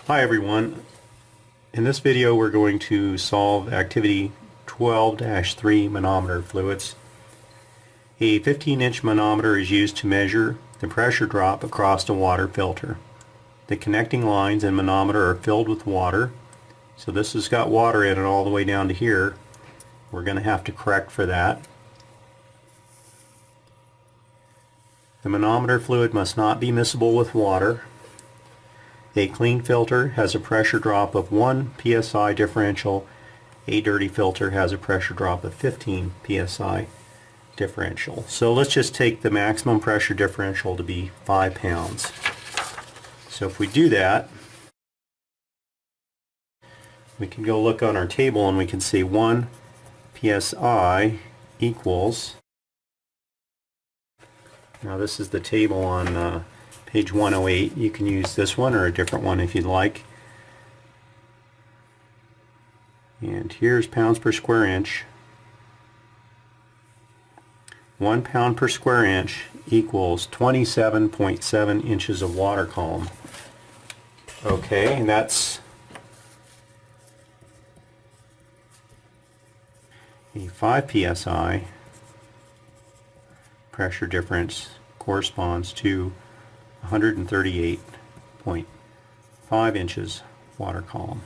Hi everyone. In this video we're going to solve activity 12-3 manometer fluids. A 15-inch manometer is used to measure the pressure drop across a water filter. The connecting lines in manometer are filled with water. So this has got water in it all the way down to here. We're going to have to correct for that. The manometer fluid must not be miscible with water. A clean filter has a pressure drop of 1 psi differential. A dirty filter has a pressure drop of 15 psi differential. So let's just take the maximum pressure differential to be 5 pounds. So if we do that, we can go look on our table and we can see 1 psi equals, now this is the table on page 108. You can use this one or a different one if you'd like. And here's pounds per square inch. 1 pound per square inch equals 27.7 inches of water column. Okay, and that's a 5 psi pressure difference corresponds to 138.5 inches water column.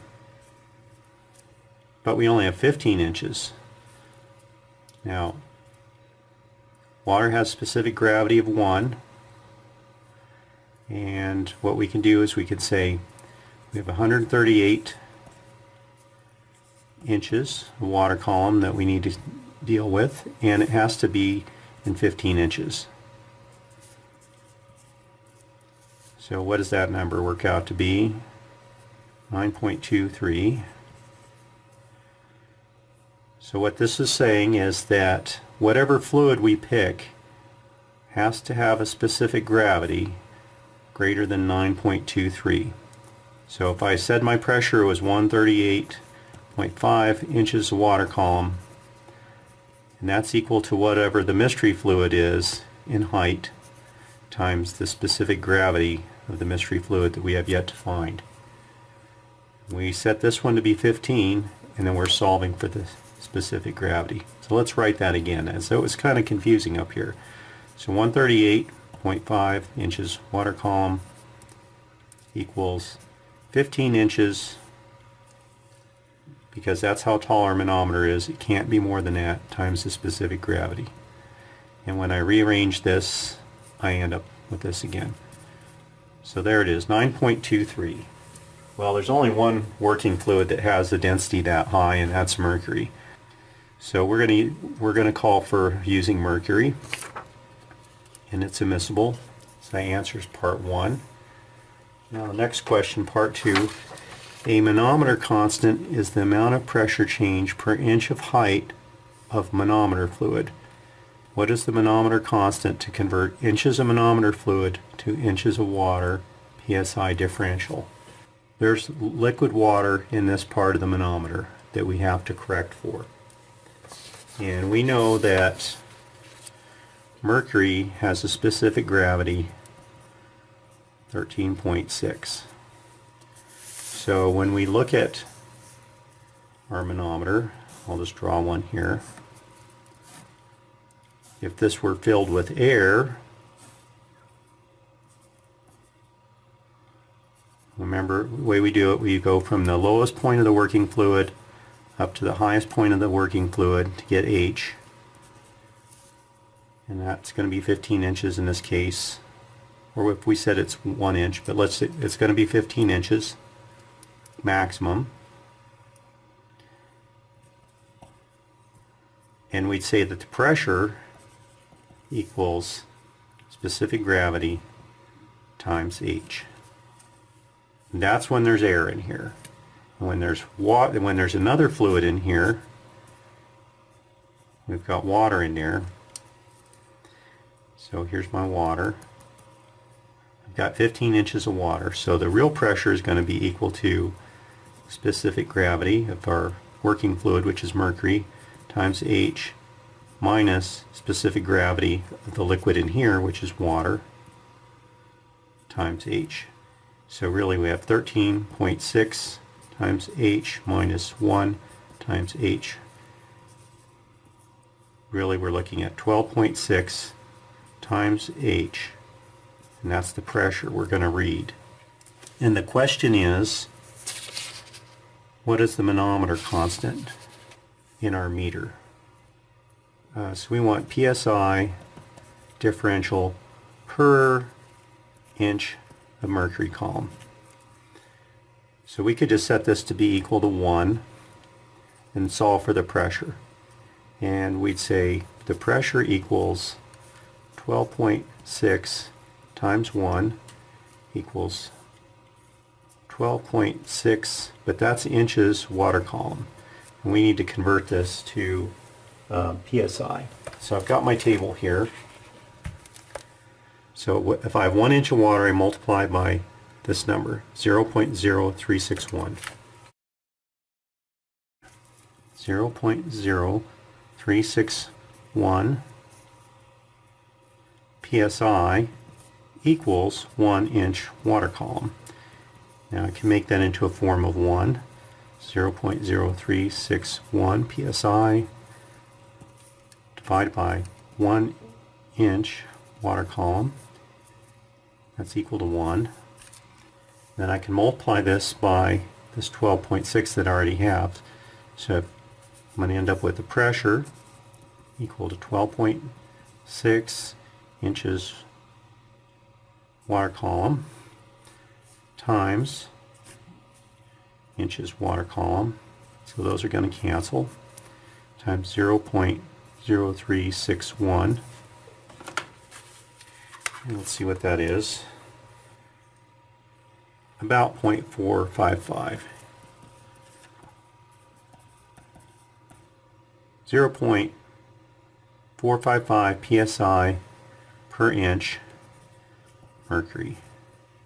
But we only have 15 inches. Now, water has specific gravity of 1, and what we can do is we could say we have 138 inches of water column that we need to deal with, and it has to be in 15 inches. So what does that number work out to be? 9.23. So what this is saying is that whatever fluid we pick has to have a specific gravity greater than 9.23. So if I said my pressure was 138.5 inches of water column, and that's equal to whatever the mystery fluid is in height times the specific gravity of the mystery fluid that we have yet to find. We set this one to be 15, and then we're solving for the specific gravity. So let's write that again, as though it was kind of confusing up here. So 138.5 inches water column equals 15 inches, because that's how tall our manometer is. It can't be more than that, times the specific gravity. And when I rearrange this, I end up with this again. So there it is, 9.23. Well, there's only one working fluid that has the density that high, and that's mercury. So we're going to call for using mercury, and it's immiscible. So that answers part 1. Now the next question, part 2. A manometer constant is the amount of pressure change per inch of height of manometer fluid. What is the manometer constant to convert inches of manometer fluid to inches of water, psi differential? There's liquid water in this part of the manometer that we have to correct for. And we know that mercury has a specific gravity, 13.6. So when we look at our manometer, I'll just draw one here. If this were filled with air, remember the way we do it, we go from the lowest point of the working fluid up to the highest point of the working fluid to get H. And that's going to be 15 inches in this case. Or if we said it's 1 inch, but let's say it's going to be 15 inches maximum. And we'd say that the pressure equals specific gravity times H. And that's when there's air in here. And when there's water, when there's another fluid in here, we've got water in there. So here's my water. I've got 15 inches of water. So the real pressure is going to be equal to specific gravity of our working fluid, which is mercury, times H, minus specific gravity of the liquid in here, which is water, times H. So really we have 13.6 times H minus 1 times H. Really we're looking at 12.6 times H, and that's the pressure we're going to read. And the question is, what is the manometer constant in our meter? So we want PSI differential per inch of mercury column. So we could just set this to be equal to 1 and solve for the pressure. And we'd say the pressure equals 12.6 times 1 equals 12.6, but that's inches water column. And we need to convert this to PSI. So I've got my table here. So if I have 1 inch of water, I multiply by this number, 0.0361. 0.0361 PSI equals 1 inch water column. Now I can make that into a form of 1. 0.0361 PSI divided by 1 inch water column. That's equal to 1. Then I can multiply this by this 12.6 that I already have. So I'm going to end up with the pressure equal to 12.6 inches water column times inches water column. So those are going to cancel. Times 0.0361. And let's see what that is. About 0.455. 0.455 psi per inch mercury.